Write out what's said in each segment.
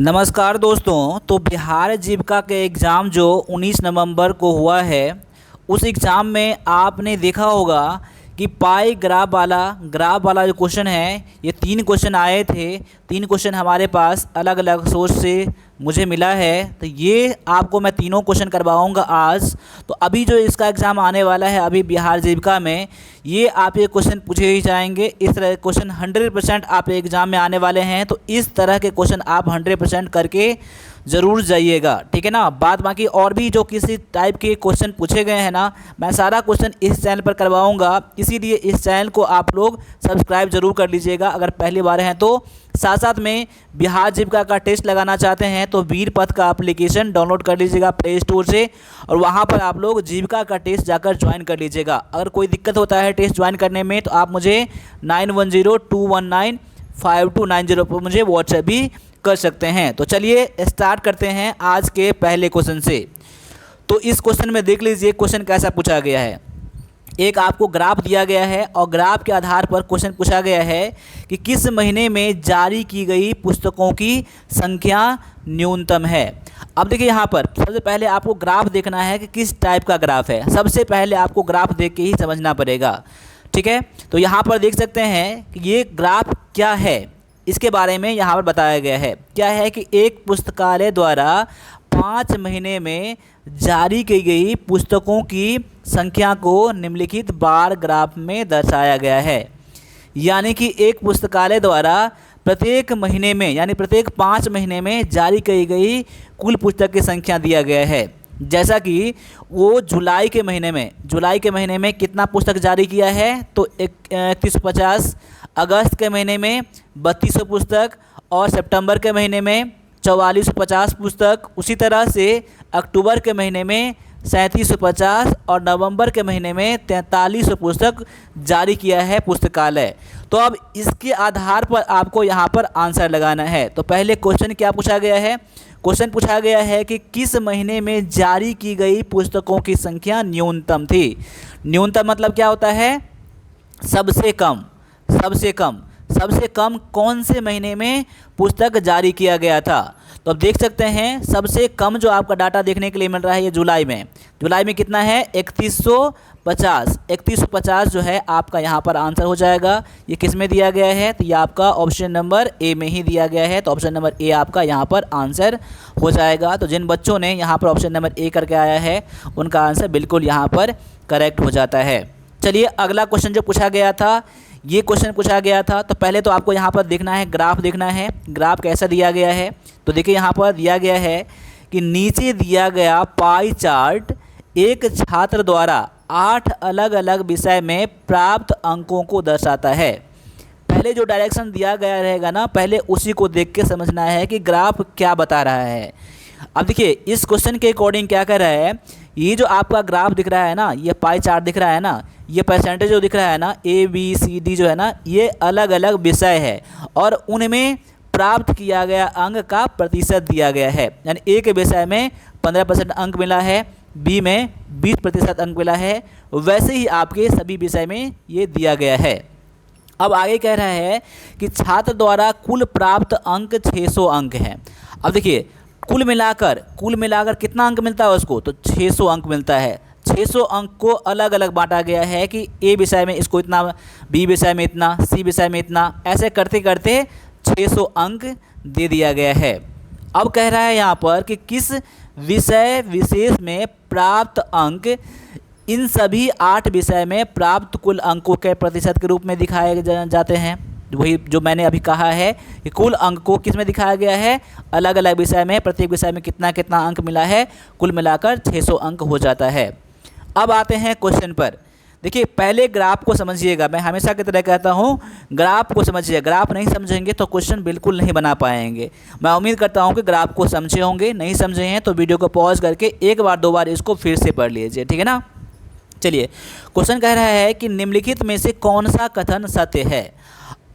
नमस्कार दोस्तों। तो बिहार जीविका के एग्ज़ाम जो 19 नवंबर को हुआ है, उस एग्ज़ाम में आपने देखा होगा कि पाई ग्राफ वाला जो क्वेश्चन है, ये 3 क्वेश्चन आए थे। 3 क्वेश्चन हमारे पास अलग अलग सोर्स से मुझे मिला है, तो ये आपको मैं तीनों क्वेश्चन करवाऊंगा आज। तो अभी जो इसका एग्ज़ाम आने वाला है अभी बिहार जीविका में, ये आप ये क्वेश्चन पूछे ही जाएंगे। इस तरह के क्वेश्चन 100% आप एग्ज़ाम में आने वाले हैं, तो इस तरह के क्वेश्चन आप 100% करके ज़रूर जाइएगा, ठीक है ना। बाद बाकी और भी जो किसी टाइप के क्वेश्चन पूछे गए हैं ना, मैं सारा क्वेश्चन इस चैनल पर करवाऊंगा, इसीलिए इस चैनल को आप लोग सब्सक्राइब जरूर कर लीजिएगा अगर पहली बार हैं तो। साथ साथ में बिहार जीविका का टेस्ट लगाना चाहते हैं तो वीर पथ का एप्लीकेशन डाउनलोड कर लीजिएगा प्ले स्टोर से, और वहाँ पर आप लोग जीविका का टेस्ट जाकर ज्वाइन कर लीजिएगा। अगर कोई दिक्कत होता है टेस्ट ज्वाइन करने में तो आप मुझे 9102195290 पर मुझे व्हाट्सएप भी कर सकते हैं। तो चलिए स्टार्ट करते हैं आज के पहले क्वेश्चन से। तो इस क्वेश्चन में देख लीजिए क्वेश्चन कैसा पूछा गया है। एक आपको ग्राफ दिया गया है और ग्राफ के आधार पर क्वेश्चन पूछा गया है कि किस महीने में जारी की गई पुस्तकों की संख्या न्यूनतम है। अब देखिए यहाँ पर सबसे पहले आपको ग्राफ देखना है कि किस टाइप का ग्राफ है। सबसे पहले आपको ग्राफ देख के ही समझना पड़ेगा, ठीक है। तो यहाँ पर देख सकते हैं कि ये ग्राफ क्या है, इसके बारे में यहाँ पर बताया गया है। क्या है कि एक पुस्तकालय द्वारा 5 महीने में जारी की गई पुस्तकों की संख्या को निम्नलिखित बार ग्राफ में दर्शाया गया है। यानी कि एक पुस्तकालय द्वारा प्रत्येक महीने में यानी प्रत्येक 5 महीने में जारी की गई कुल पुस्तक की संख्या दिया गया है। जैसा कि वो जुलाई के महीने में कितना पुस्तक जारी किया है, तो 3150, अगस्त के महीने में 3200 पुस्तक, और सितंबर के महीने में 4450 पुस्तक। उसी तरह से अक्टूबर के महीने में 3750 और नवंबर के महीने में 4300 पुस्तक जारी किया है पुस्तकालय। तो अब इसके आधार पर आपको यहाँ पर आंसर लगाना है। तो पहले क्वेश्चन क्या पूछा गया है? क्वेश्चन पूछा गया है कि किस महीने में जारी की गई पुस्तकों की संख्या न्यूनतम थी। न्यूनतम मतलब क्या होता है? सबसे कम। सबसे कम कौन से महीने में पुस्तक जारी किया गया था? तो अब देख सकते हैं सबसे कम जो आपका डाटा देखने के लिए मिल रहा है ये जुलाई में कितना है? 3150। 3150 जो है आपका यहाँ पर आंसर हो जाएगा। ये किस में दिया गया है? तो ये आपका ऑप्शन नंबर ए में ही दिया गया है। तो ऑप्शन नंबर ए आपका यहाँ पर आंसर हो जाएगा। तो जिन बच्चों ने यहाँ पर ऑप्शन नंबर ए करके आया है उनका आंसर बिल्कुल यहाँ पर करेक्ट हो जाता है। चलिए अगला क्वेश्चन जो पूछा गया था, ये क्वेश्चन पूछा गया था। तो पहले तो आपको यहाँ पर देखना है, ग्राफ देखना है। ग्राफ कैसा दिया गया है? तो देखिए यहाँ पर दिया गया है कि नीचे दिया गया पाई चार्ट एक छात्र द्वारा 8 अलग अलग विषय में प्राप्त अंकों को दर्शाता है। पहले जो डायरेक्शन दिया गया रहेगा ना, पहले उसी को देख के समझना है कि ग्राफ क्या बता रहा है। अब देखिए इस क्वेश्चन के अकॉर्डिंग क्या कर रहा है, ये जो आपका ग्राफ दिख रहा है ना, ये पाई चार्ट दिख रहा है ना, ये परसेंटेज जो दिख रहा है ना, ABCD जो है ना, ये अलग अलग विषय है और उनमें प्राप्त किया गया अंक का प्रतिशत दिया गया है। यानी ए के विषय में 15% अंक मिला है, बी में 20% अंक मिला है, वैसे ही आपके सभी विषय में ये दिया गया है। अब आगे कह रहा है कि छात्र द्वारा कुल प्राप्त अंक 600 अंक हैं। अब देखिए कुल मिलाकर कितना अंक मिलता है उसको? तो 600 अंक मिलता है। 600 अंक को अलग अलग बांटा गया है कि ए विषय में इसको इतना, बी विषय में इतना, सी विषय में इतना, ऐसे करते करते 600 अंक दे दिया गया है। अब कह रहा है यहाँ पर कि किस विषय विशेष में प्राप्त अंक इन सभी 8 विषय में प्राप्त कुल अंकों के प्रतिशत के रूप में दिखाए जाते हैं। वही जो मैंने अभी कहा है कि कुल अंक को किस में दिखाया गया है? अलग अलग विषय में, प्रत्येक विषय में कितना कितना अंक मिला है, कुल मिलाकर 600 अंक हो जाता है। अब आते हैं क्वेश्चन पर। देखिए पहले ग्राफ को समझिएगा। मैं हमेशा की तरह कहता हूँ ग्राफ को समझिए। ग्राफ नहीं समझेंगे तो क्वेश्चन बिल्कुल नहीं बना पाएंगे। मैं उम्मीद करता हूँ कि ग्राफ को समझे होंगे। नहीं समझे हैं तो वीडियो को पॉज करके एक बार 2 बार इसको फिर से पढ़ लीजिए, ठीक है ना। चलिए क्वेश्चन कह रहा है कि निम्नलिखित में से कौन सा कथन सत्य है।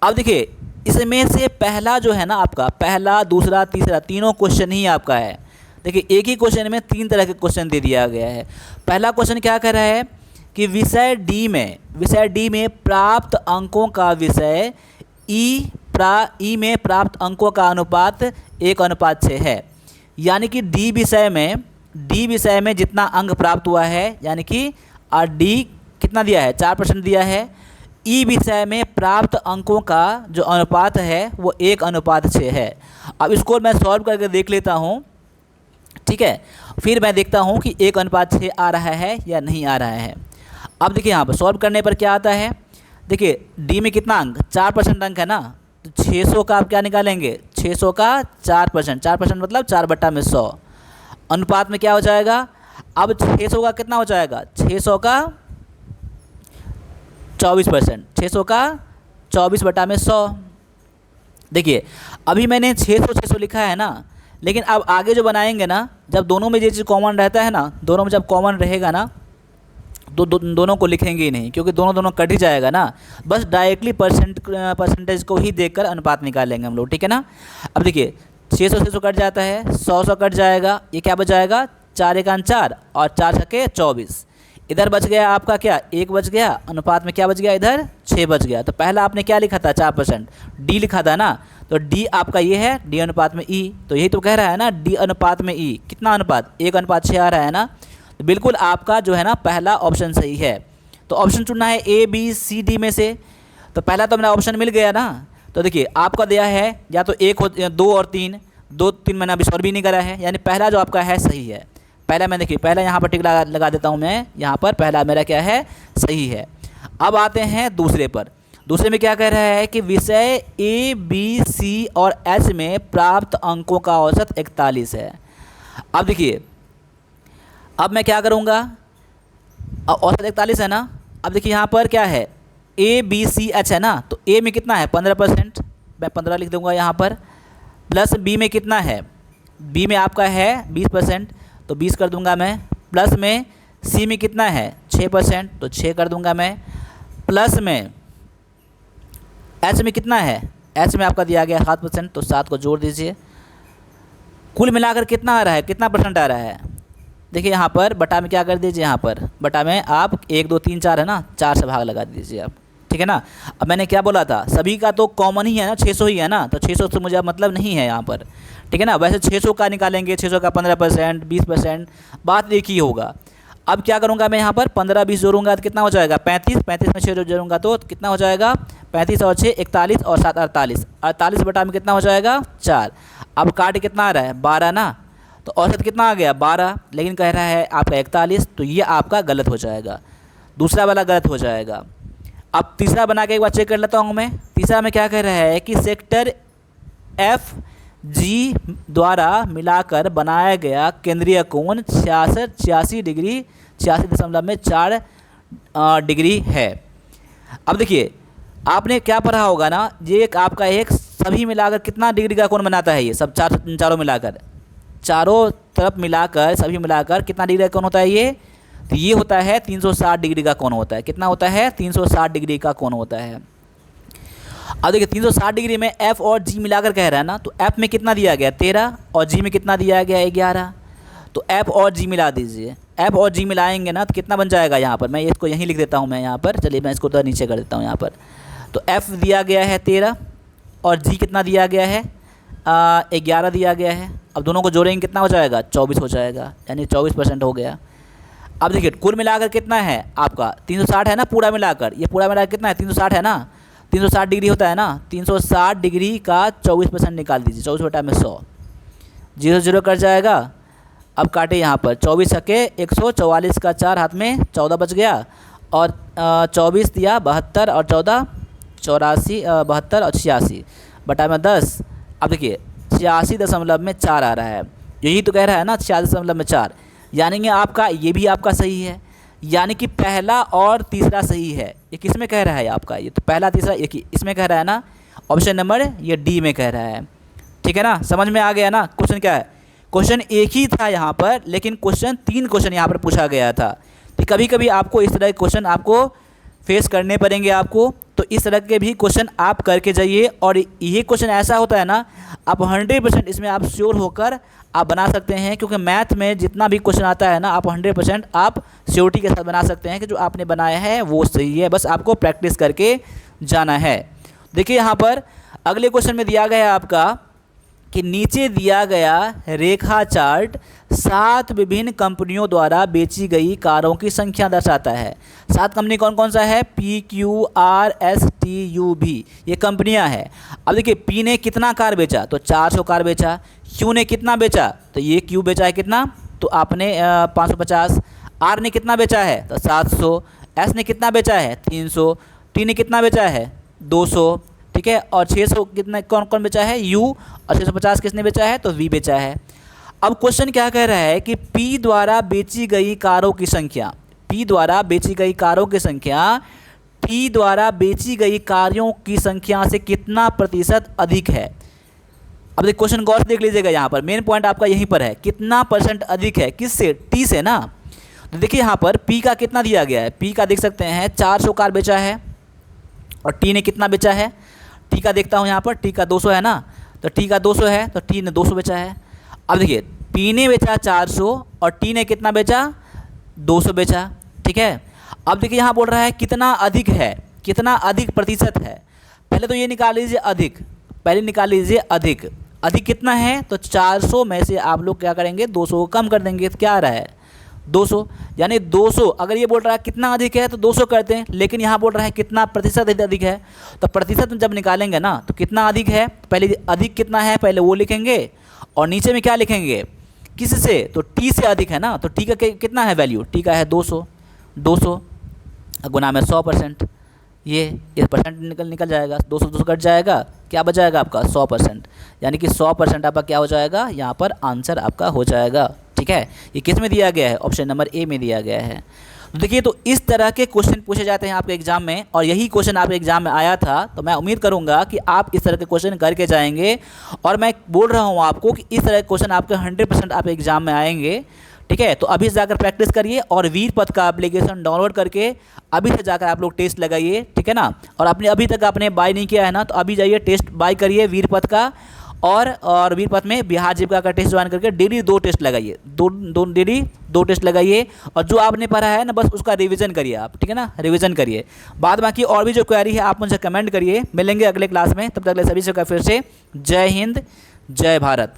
अब देखिए इसमें से पहला जो है ना आपका, पहला, दूसरा, तीसरा, तीनों क्वेश्चन ही आपका है। देखिए एक ही क्वेश्चन में 3 तरह के क्वेश्चन दे दिया गया है। पहला क्वेश्चन क्या कह रहा है कि विषय डी में प्राप्त अंकों का विषय ई ई में प्राप्त अंकों का अनुपात 1:6 है। यानी कि डी विषय में जितना अंक प्राप्त हुआ है, यानी कि डी कितना दिया है, 4% दिया है। ई विषय में प्राप्त अंकों का जो अनुपात है वो 1:6 है। अब इसको मैं सॉल्व करके देख लेता हूँ, ठीक है, फिर मैं देखता हूँ कि 1:6 आ रहा है या नहीं आ रहा है। अब देखिए यहाँ पर सॉल्व करने पर क्या आता है, देखिए डी में कितना अंक, 4% अंक है ना, तो 600 का आप क्या निकालेंगे, 600 का 4%, 4% मतलब 4/100 अनुपात में क्या हो जाएगा। अब 600 का कितना हो जाएगा, 600 का 24%, 600 का 24/100। देखिए अभी मैंने 600 लिखा है ना, लेकिन अब आगे जो बनाएंगे ना, जब दोनों में ये चीज़ कॉमन रहता है ना, दोनों में जब कॉमन रहेगा ना तो दोनों को लिखेंगे ही नहीं, क्योंकि दोनों कट ही जाएगा ना। बस डायरेक्टली परसेंटेज को ही देखकर अनुपात निकाल हम लोग, ठीक है ना। अब देखिए 600 कट जाता है, 100 कट जाएगा, ये क्या बच जाएगा, 4 × 4 और 4 × 24। इधर बच गया आपका क्या, 1 बच गया, अनुपात में क्या बच गया, इधर 6 बच गया। तो पहला आपने क्या लिखा था, 4%, डी लिखा था ना, तो डी आपका ये है, डी अनुपात में ई, तो यही तो कह रहा है ना, डी अनुपात में ई कितना अनुपात, 1:6 आ रहा है ना। तो बिल्कुल आपका जो है ना पहला ऑप्शन सही है। तो ऑप्शन चुनना है ए बी सी डी में से, तो पहला तो मेरा ऑप्शन मिल गया ना। तो देखिए आपका दिया है या तो 1 हो, 2 और 3, 2 3 मैंने अभी सॉल्व भी नहीं करा है, यानी पहला जो आपका है सही है। पहला मैं देखिए, पहला यहाँ पर टिक लगा देता हूँ मैं, यहाँ पर पहला मेरा क्या है, सही है। अब आते हैं दूसरे पर। दूसरे में क्या कह रहा है कि विषय ए बी सी और एच में प्राप्त अंकों का औसत 41 है। अब देखिए, अब मैं क्या करूँगा, औसत 41 है ना। अब देखिए यहाँ पर क्या है, ए बी सी एच है ना, तो ए में कितना है 15%, मैं 15 लिख दूँगा यहाँ पर, प्लस बी में कितना है, बी में आपका है 20%, तो 20 कर दूंगा मैं, प्लस में सी में कितना है 6%, तो 6 कर दूंगा मैं, प्लस में एच में कितना है, एच में आपका दिया गया 7%, तो 7 को जोड़ दीजिए। कुल मिलाकर कितना आ रहा है, कितना % आ रहा है, देखिए यहाँ पर बटा में क्या कर दीजिए, यहाँ पर बटा में आप 1 2 3 4 है ना, 4 से भाग लगा दीजिए आप, ठीक है ना। अब मैंने क्या बोला था, सभी का तो कॉमन ही है ना, 600 ही है ना, तो 600 से मुझे अब मतलब नहीं है यहाँ पर, ठीक है ना। वैसे 600 का निकालेंगे, 600 का 15%, 20%, बात एक ही होगा। अब क्या करूँगा मैं यहाँ पर 15 20 जोड़ूंगा तो कितना हो जाएगा 35, 35 में 6 जोड़ूंगा तो कितना हो जाएगा 35 और 6 41 और 7 48, 48 बटा में कितना हो जाएगा 4। अब काट कितना आ रहा है 12 ना, तो औसत कितना आ गया 12, लेकिन कह रहा है आपका 41, तो ये आपका गलत हो जाएगा, दूसरा वाला गलत हो जाएगा। अब तीसरा बना के एक बार चेक कर लेता हूँ मैं। तीसरा में क्या कह रहा है कि सेक्टर एफ जी द्वारा मिलाकर बनाया गया केंद्रीय कोण 86 डिग्री 86.4 डिग्री है। अब देखिए आपने क्या पढ़ा होगा ना, ये एक आपका एक सभी मिलाकर कितना डिग्री का कोण बनाता है, ये सब चारों मिलाकर, चारों तरफ मिलाकर सभी मिलाकर कितना डिग्री का कोण होता है ये, तो ये होता है 360 डिग्री का कोण होता है। कितना होता है 360 डिग्री का कोण होता है। अब देखिए 360 डिग्री में एफ और जी मिलाकर कह रहा है ना, तो एफ में कितना दिया गया 13 और जी में कितना दिया गया 11, तो एफ और जी मिला दीजिए। एफ और जी मिलाएंगे ना तो कितना बन जाएगा, यहाँ पर मैं इसको यहीं लिख देता हूँ मैं यहाँ पर, चलिए मैं इसको तो नीचे कर देता हूँ यहाँ पर। तो एफ दिया गया है 13 और जी कितना दिया गया है 11 दिया गया है। अब दोनों को जोड़ेंगे कितना हो जाएगा 24 हो जाएगा, यानी 24% हो गया। अब देखिए कुल मिलाकर कितना है आपका 360 है ना, पूरा मिलाकर, ये पूरा मिलाकर कितना है 360 है ना, 360 डिग्री होता है ना, 360 डिग्री का 24% निकाल दीजिए, 24 बटा में 100, 0 0 कट जाएगा। अब काटे यहाँ पर 24 छक्के 144 का 4 हाथ में 14 बच गया, और 24 दिया 72 और 14 84 72 और 86 बटा में 10। अब देखिए 86.4 आ रहा है, यही तो कह रहा है ना 86.4, यानी कि आपका ये भी आपका सही है, यानी कि पहला और तीसरा सही है। ये किस में कह रहा है आपका, ये तो पहला तीसरा एक ही इसमें कह रहा है ना, ऑप्शन नंबर ये डी में कह रहा है, ठीक है ना। समझ में आ गया ना। क्वेश्चन क्या है, क्वेश्चन एक ही था यहाँ पर, लेकिन क्वेश्चन 3 क्वेश्चन यहाँ पर पूछा गया था। तो कभी कभी आपको इस तरह के क्वेश्चन आपको फेस करने पड़ेंगे आपको, तो इस तरह के भी क्वेश्चन आप करके जाइए। और ये क्वेश्चन ऐसा होता है ना, आप 100% इसमें आप श्योर होकर आप बना सकते हैं, क्योंकि मैथ में जितना भी क्वेश्चन आता है ना, आप 100% आप श्योरिटी के साथ बना सकते हैं कि जो आपने बनाया है वो सही है, बस आपको प्रैक्टिस करके जाना है। देखिए यहाँ पर अगले क्वेश्चन में दिया गया है आपका कि नीचे दिया गया रेखा चार्ट 7 विभिन्न कंपनियों द्वारा बेची गई कारों की संख्या दर्शाता है। 7 कंपनी कौन कौन सा है? PQRSTUV, ये कंपनियां हैं। अब देखिए P ने कितना कार बेचा? तो 400 कार बेचा। Q ने कितना बेचा? तो ये Q बेचा है कितना? तो आपने 550। R ने कितना बेचा है? तो 700। S ने कितना बेचा है? 300। T ने कितना बेचा है? 200। ठीक है, और 600 कितना कौन कौन बेचा है? U। और 650 किसने बेचा है? तो V बेचा है। अब क्वेश्चन क्या कह रहा है कि P द्वारा बेची गई कारों की संख्या, P द्वारा बेची गई कारों की संख्या T द्वारा बेची गई कारों की संख्या से कितना प्रतिशत अधिक है। अब देखिए क्वेश्चन गौर से देख लीजिएगा, यहाँ पर मेन पॉइंट आपका यहीं पर है, कितना परसेंट अधिक है, किससे? T से ना। तो देखिए यहाँ पर P का कितना दिया गया है, P का देख सकते हैं 400 कार बेचा है, और T ने कितना बेचा है? T का देखता हूँ यहाँ पर, T का 200 है ना, तो T का 200 है, तो T ने 200 बेचा है। अब देखिए P ने बेचा 400 और T ने कितना बेचा? 200 बेचा। ठीक है, अब देखिए यहाँ बोल रहा है कितना अधिक है, कितना अधिक प्रतिशत है। पहले तो ये निकाल लीजिए अधिक, पहले निकाल लीजिए अधिक। अधिक कितना है? तो 400 में से आप लोग क्या करेंगे? 200 को कम कर देंगे, तो क्या आ रहा है? 200। यानी 200, अगर ये बोल रहा है कितना अधिक है तो 200 करते हैं, लेकिन यहाँ बोल रहा है कितना प्रतिशत अधिक है। तो प्रतिशत जब निकालेंगे ना तो कितना अधिक है, पहले अधिक कितना है पहले वो लिखेंगे, और नीचे में क्या लिखेंगे? किससे? तो T से अधिक है ना, तो T का कितना है वैल्यू? T का है 200। 200 गुना में 100%, ये परसेंट निकल जाएगा, 200 200 कट जाएगा, क्या बचाएगा आपका? 100%। यानी कि 100% आपका क्या हो जाएगा? यहाँ पर आंसर आपका हो जाएगा। ठीक है, ये किस में दिया गया है? ऑप्शन नंबर ए में दिया गया है। तो देखिए, तो इस तरह के क्वेश्चन पूछे जाते हैं आपके एग्जाम में, और यही क्वेश्चन आपके एग्जाम में आया था। तो मैं उम्मीद करूंगा कि आप इस तरह के क्वेश्चन करके जाएंगे, और मैं बोल रहा हूं आपको कि इस तरह के क्वेश्चन आपके 100% आपके एग्जाम में आएंगे। ठीक है, तो अभी से जाकर प्रैक्टिस करिए, और वीरपथ का एप्लीकेशन डाउनलोड करके अभी से जाकर आप लोग टेस्ट लगाइए। ठीक है ना, और आपने अभी तक आपने बाय नहीं किया है ना, तो अभी जाइए टेस्ट बाय करिए वीरपथ का, और वीरपथ में बिहार जीविका का टेस्ट ज्वाइन करके डेली 2 टेस्ट लगाइए, डेली 2 टेस्ट लगाइए, और जो आपने पढ़ा है ना बस उसका रिवीजन करिए आप। ठीक है ना, रिवीजन करिए। बाद बाकी और भी जो क्वेरी है आप मुझे कमेंट करिए। मिलेंगे अगले क्लास में, तब तक सभी से फिर से जय हिंद, जय भारत।